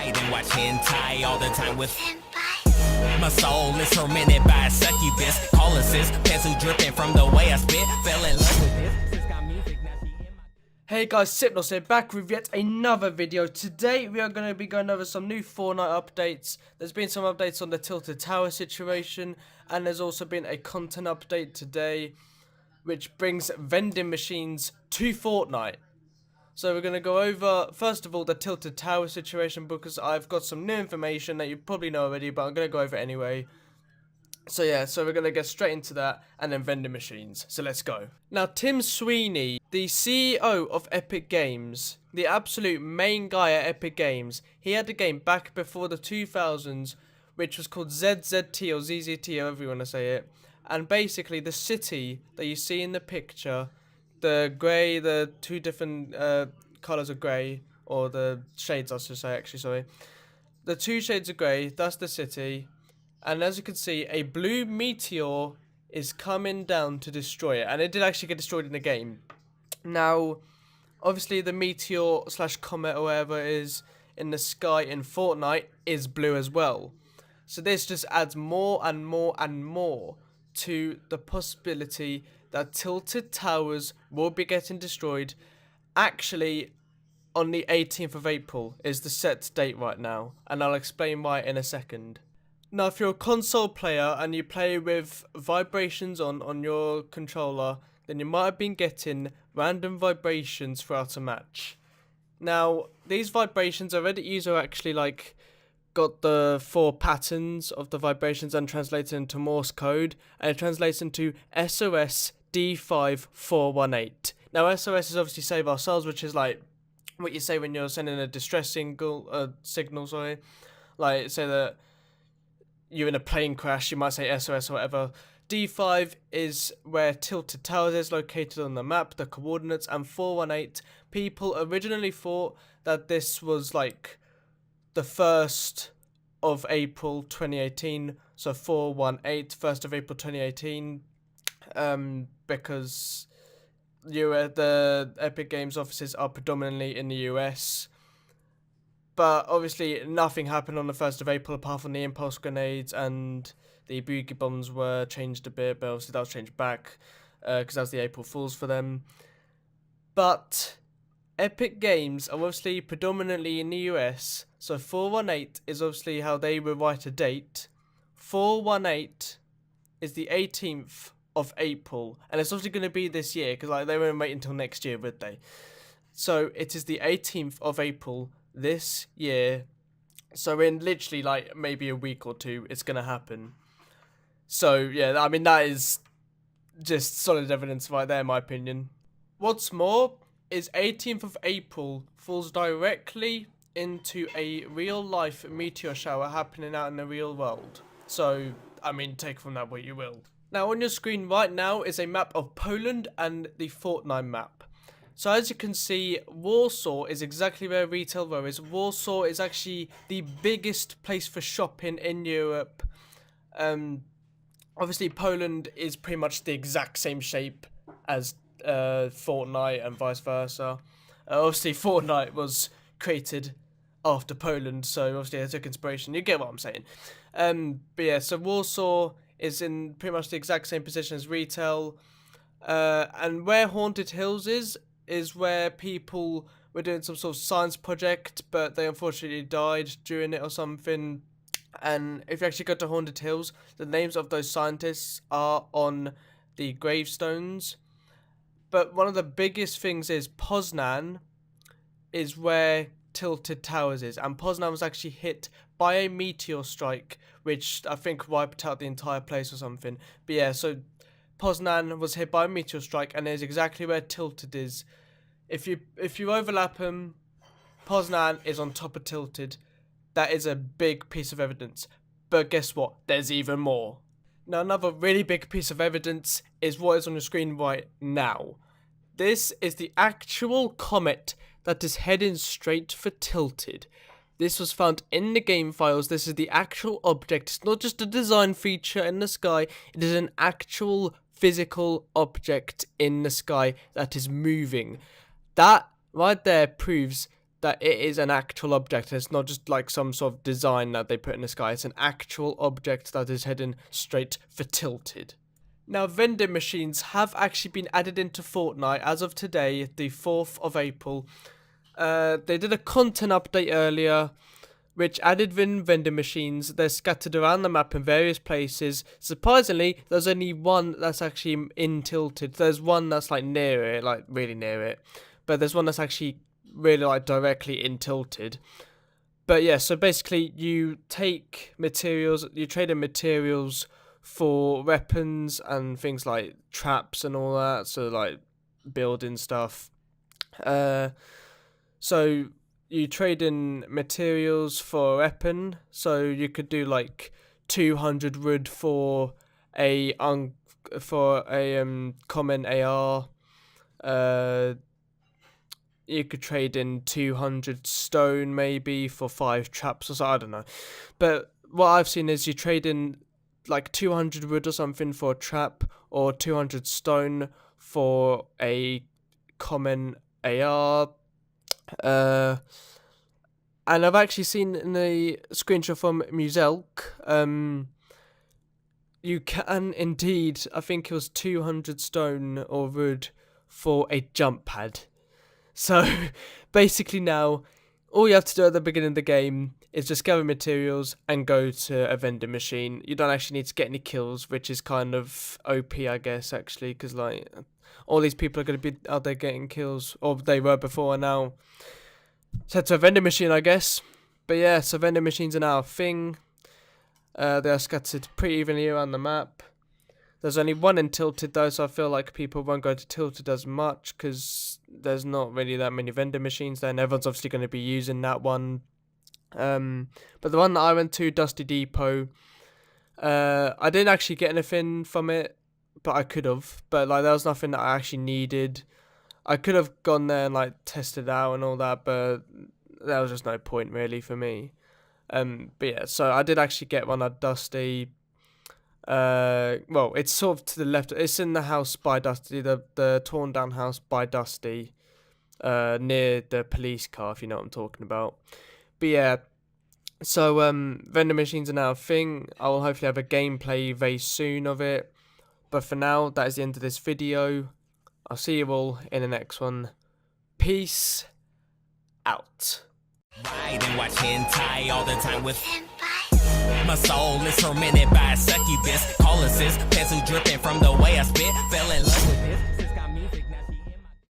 night and watch hentai all the time with my soul is tormented by a succubus. Calling sis, pencil dripping from the way I spit. Fell in love with this. Sis got music, now she in my... Hey guys, Cypnos here, back with yet another video. Today we are going to be going over some new Fortnite updates. There's been some updates on the Tilted Tower situation, and there's also been a content update today, which brings vending machines to Fortnite. So we're going to go over, first of all, the Tilted Tower situation, because I've got some new information that you probably know already, but I'm going to go over it anyway. So yeah, so we're going to get straight into that, and then vending machines. So let's go. Now, Tim Sweeney, the CEO of Epic Games, the absolute main guy at Epic Games, he had a game back before the 2000s, which was called ZZT or ZZT, however you want to say it. And basically, the city that you see in the picture, the grey, the two different colours of grey, or the shades I should say, actually, sorry. The two shades of grey, that's the city. And as you can see, a blue meteor is coming down to destroy it. And it did actually get destroyed in the game. Now, obviously the meteor slash comet or whatever is in the sky in Fortnite is blue as well. So this just adds more and more and more to the possibility that Tilted Towers will be getting destroyed. Actually, on the 18th of April is the set date right now, and I'll explain why in a second. Now, if you're a console player and you play with vibrations on your controller, then you might have been getting random vibrations throughout a match. Now, these vibrations, a Reddit user actually got the 4 patterns of the vibrations and translated into Morse code, and it translates into SOS D5418. Now, SOS is obviously save our souls, which is like what you say when you're sending a distress signal, sorry. Like, say that you're in a plane crash, you might say SOS or whatever. D5 is where Tilted Towers is located on the map, the coordinates, and 418, people originally thought that this was like the 1st of April 2018, so 418, 1st of April 2018, because the Epic Games offices are predominantly in the US. But obviously nothing happened on the 1st of April apart from the impulse grenades, and the boogie bombs were changed a bit, but obviously that was changed back because that was the April Fools for them. But Epic Games are obviously predominantly in the US, so 418 is obviously how they will write a date. 418 is the 18th of April, and it's obviously going to be this year, because they won't wait until next year, would they? So it is the 18th of April this year, so in literally maybe a week or two it's going to happen. So yeah, I mean, that is just solid evidence right there in my opinion. What's more is 18th of April falls directly into a real life meteor shower happening out in the real world. So, I mean, take from that what you will. Now on your screen right now is a map of Poland and the Fortnite map. So as you can see, Warsaw is exactly where Retail Row is. Warsaw is actually the biggest place for shopping in Europe. Obviously Poland is pretty much the exact same shape as Fortnite and vice versa. Obviously Fortnite was created after Poland, so obviously they took inspiration. You get what I'm saying. But yeah, so Warsaw is in pretty much the exact same position as Retail. And where Haunted Hills is where people were doing some sort of science project, but they unfortunately died during it or something. And if you actually go to Haunted Hills, the names of those scientists are on the gravestones. But one of the biggest things is Poznan is where Tilted Towers is, and Poznan was actually hit by a meteor strike, which I think wiped out the entire place or something. But yeah, so Poznan was hit by a meteor strike, and is exactly where Tilted is. If you overlap them, Poznan is on top of Tilted. That is a big piece of evidence. But guess what? There's even more. Now, another really big piece of evidence is what is on your screen right now. This is the actual comet that is heading straight for Tilted. This was found in the game files. This is the actual object. It's not just a design feature in the sky. It is an actual physical object in the sky that is moving. That right there proves that it is an actual object. It's not just like some sort of design that they put in the sky. It's an actual object that is heading straight for Tilted. Now, vending machines have actually been added into Fortnite as of today, the 4th of April. They did a content update earlier, which added vending machines. They're scattered around the map in various places. Surprisingly, there's only one that's actually in Tilted. There's one that's like near it, like really near it. But there's one that's actually really like directly in Tilted. But yeah, so basically you take materials, you trade in materials for weapons and things like traps and all that, so like building stuff. So you trade in materials for a weapon, so you could do like 200 wood for a common AR. You could trade in 200 stone maybe for 5 traps or so, I don't know. But what I've seen is you trade in like 200 wood or something for a trap, or 200 stone for a common AR. And I've actually seen in the screenshot from Muzelk, you can indeed, I think it was 200 stone or wood for a jump pad. So basically now, all you have to do at the beginning of the game is just gather materials and go to a vending machine. You don't actually need to get any kills, which is kind of OP, I guess, actually, because like all these people are going to be out there getting kills, or they were before, and now set to a vending machine, I guess. But yeah, so vending machines are now a thing. They are scattered pretty evenly around the map. There's only one in Tilted though, so I feel like people won't go to Tilted as much because there's not really that many vending machines there, and everyone's obviously going to be using that one. But the one that I went to, Dusty Depot, I didn't actually get anything from it, but I could have. But like there was nothing that I actually needed. I could have gone there and like tested it out and all that, but there was just no point really for me. But yeah, so I did actually get one at Dusty. Well, it's sort of to the left. It's in the house by Dusty, the torn down house by Dusty, near the police car, if you know what I'm talking about. But yeah, so vending machines are now a thing. I will hopefully have a gameplay very soon of it. But for now, that is the end of this video. I'll see you all in the next one. Peace out. Ride and watch hentai all the time with my soul is tormented by a succubus. Call assist, pencil dripping from the way I spit. Fell in love with this.